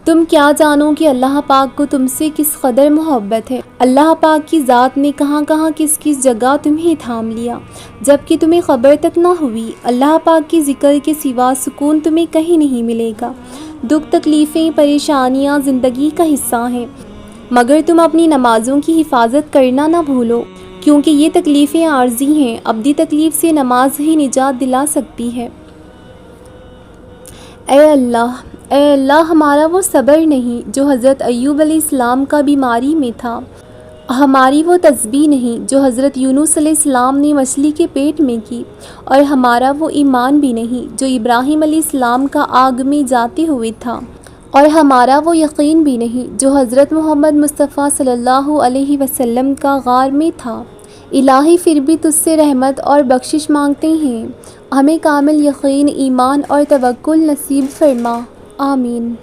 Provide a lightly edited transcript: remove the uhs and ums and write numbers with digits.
तुम क्या जानो कि अल्लाह पाक को तुमसे किस कदर मोहब्बत है। अल्लाह पाक की ज़ात ने कहाँ कहाँ किस किस जगह तुम्हें थाम लिया, जबकि तुम्हें खबर तक ना हुई। अल्लाह पाक की ज़िक्र के सिवा सुकून तुम्हें कहीं नहीं मिलेगा। दुख तकलीफ़ें परेशानियाँ ज़िंदगी का हिस्सा हैं, मगर तुम अपनी नमाज़ों की हिफाजत करना ना भूलो, क्योंकि ये तकलीफ़ें आर्जी हैं। अब्दी तकलीफ़ से नमाज ही निजात दिला सकती है। ए अल्लाह, हमारा वो सब्र नहीं जो हज़रत अय्यूब अलैहिस्सलाम का बीमारी में था, हमारी वो तस्बीह नहीं जो हज़रत यूनुस अलैहिस्सलाम ने मछली के पेट में की, और हमारा वो ईमान भी नहीं जो इब्राहीम अलैहिस्सलाम का आग में जाते हुए था, और हमारा वो यकीन भी नहीं जो हज़रत मोहम्मद मुस्तफ़ा सल्लल्लाहु अलैहि वसल्लम का गार में था। इलाही, फिर भी तुझसे रहमत और बख्शिश मांगते हैं, हमें कामिल यकीन, ईमान और तवक्कुल नसीब फरमा। आमीन।